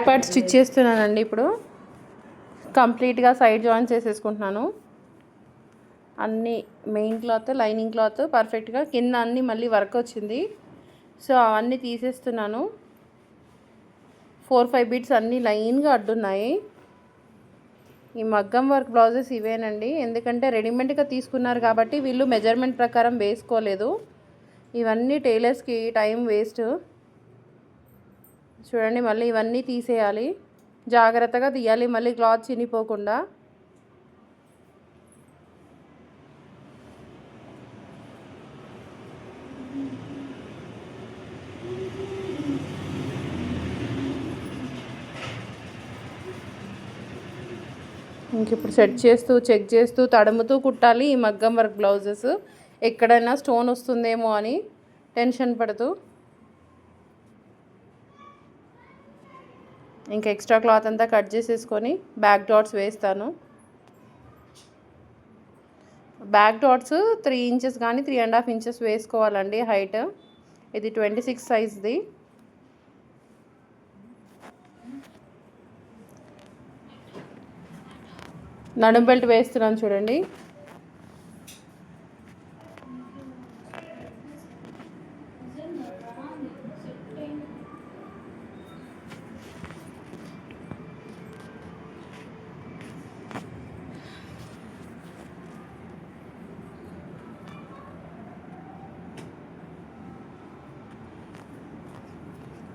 Part stitch చేస్తున్నానండి. ఇప్పుడు కంప్లీట్గా సైడ్ జాయిన్ చేసేసుకుంటున్నాను. అన్నీ మెయిన్ క్లాత్, లైనింగ్ క్లాత్ పర్ఫెక్ట్గా, కింద అన్నీ మళ్ళీ వర్క్ వచ్చింది. సో అవన్నీ తీసేస్తున్నాను. 4-5 బీట్స్ అన్నీ లైన్గా అడ్డున్నాయి. ఈ మగ్గం వర్క్ బ్లౌజెస్ ఇవేనండి. ఎందుకంటే రెడీమేడ్గా తీసుకున్నారు కాబట్టి వీళ్ళు మెజర్మెంట్ ప్రకారం వేసుకోలేదు. ఇవన్నీ టైలర్స్కి టైం వేస్ట్. చూడండి, మళ్ళీ ఇవన్నీ తీసేయాలి, జాగ్రత్తగా తీయాలి, మళ్ళీ క్లాత్ చినిపోకుండా. ఇంక ఇప్పుడు సెట్ చేస్తూ, చెక్ చేస్తూ, తడుముతూ కుట్టాలి ఈ మగ్గం వర్క్ బ్లౌజెస్. ఎక్కడైనా స్టోన్ వస్తుందేమో అని టెన్షన్ పడుతూ. ఇంకా ఎక్స్ట్రా క్లాత్ అంతా కట్ చేసేసుకొని బ్యాక్ డాట్స్ వేస్తాను. బ్యాక్ డాట్స్ 3 ఇంచెస్ కానీ 3.5 ఇంచెస్ వేసుకోవాలండి హైట్. ఇది 26 సైజ్ది. నడుం బెల్ట్ వేస్తున్నాను చూడండి.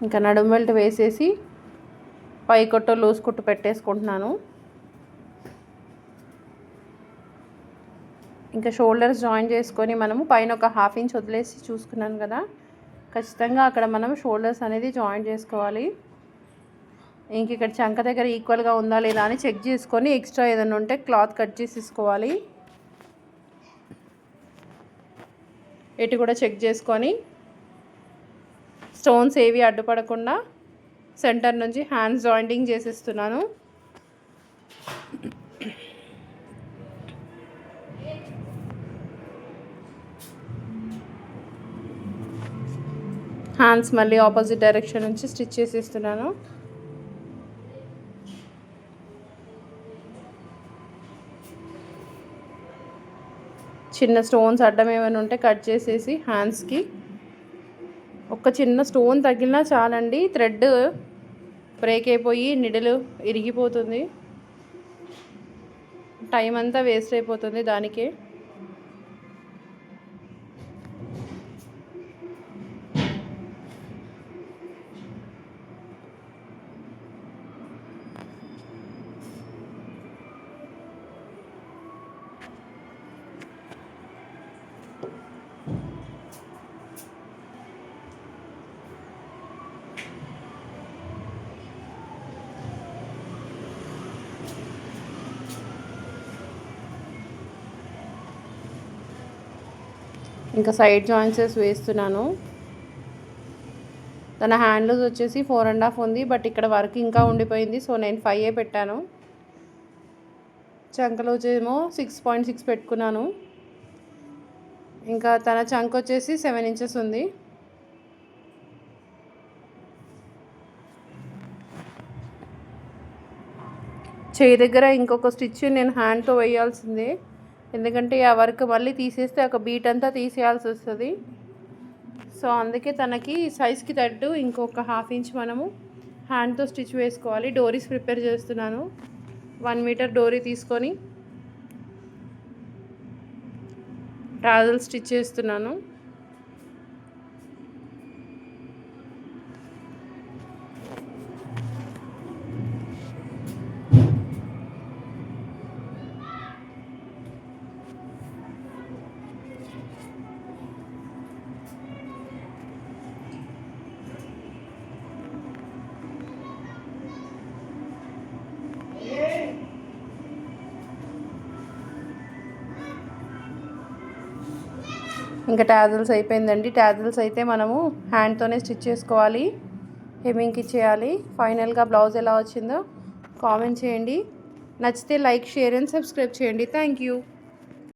ఇంకా నడుం బెల్ట్ వేసేసి పై కొట్టు లూజ్ కుట్టు పెట్టేసుకుంటున్నాను. ఇంకా షోల్డర్స్ జాయిన్ చేసుకొని మనము పైన ఒక 1/2 ఇంచ్ వదిలేసి చూసుకున్నాను కదా, ఖచ్చితంగా అక్కడ మనం షోల్డర్స్ అనేది జాయిన్ చేసుకోవాలి. ఇంక ఇక్కడ చంక దగ్గర ఈక్వల్గా ఉందా లేదా అని చెక్ చేసుకొని ఎక్స్ట్రా ఏదైనా ఉంటే క్లాత్ కట్ చేసేసుకోవాలి. ఇటు కూడా చెక్ చేసుకొని స్టోన్స్ ఏవి అడ్డుపడకుండా సెంటర్ నుంచి హ్యాండ్స్ జాయింటింగ్ చేసేస్తున్నాను. హ్యాండ్స్ మళ్ళీ ఆపోజిట్ డైరెక్షన్ నుంచి స్టిచ్ చేసేస్తున్నాను. చిన్న స్టోన్స్ అడ్డం ఏమైనా ఉంటే కట్ చేసేసి హ్యాండ్స్కి ఒక చిన్న స్టోన్ తగిలినా చాలండి, థ్రెడ్ బ్రేక్ అయిపోయి నిడిలు ఇరిగిపోతుంది, టైం అంతా వేస్ట్ అయిపోతుంది దానికే. ఇంకా సైడ్ జాయింట్స్ వేస్తున్నాను. తన హ్యాండ్ లూజ్ వచ్చేసి 4.5 ఉంది, బట్ ఇక్కడ వర్క్ ఇంకా ఉండిపోయింది, సో నేను 5 పెట్టాను. చంక లూజ్ ఏమో 6.6 పెట్టుకున్నాను. ఇంకా తన చంక వచ్చేసి 7 ఇంచెస్ ఉంది. చేయి దగ్గర ఇంకొక స్టిచ్ నేను హ్యాండ్తో వేయాల్సిందే, ఎందుకంటే ఆ వర్క్ మళ్ళీ తీసేస్తే ఒక బీట్ అంతా తీసేయాల్సి వస్తుంది. సో అందుకే తనకి సైజ్కి తట్టు ఇంకొక 1/2 ఇంచ్ మనము హ్యాండ్తో స్టిచ్ వేసుకోవాలి. డోరీస్ ప్రిపేర్ చేస్తున్నాను. 1 మీటర్ డోరీ తీసుకొని టాజల్ స్టిచ్ చేస్తున్నాను. ఇంకా టాజల్స్ అయిపోయిందండి. టాజల్స్ అయితే మనము హ్యాండ్తోనే స్టిచ్ చేసుకోవాలి, హెమ్మింగ్కి ఇచ్చేయాలి. ఫైనల్గా బ్లౌజ్ ఎలా వచ్చిందో కామెంట్ చేయండి. నచ్చితే లైక్, షేర్ అండ్ సబ్స్క్రైబ్ చేయండి. Thank you.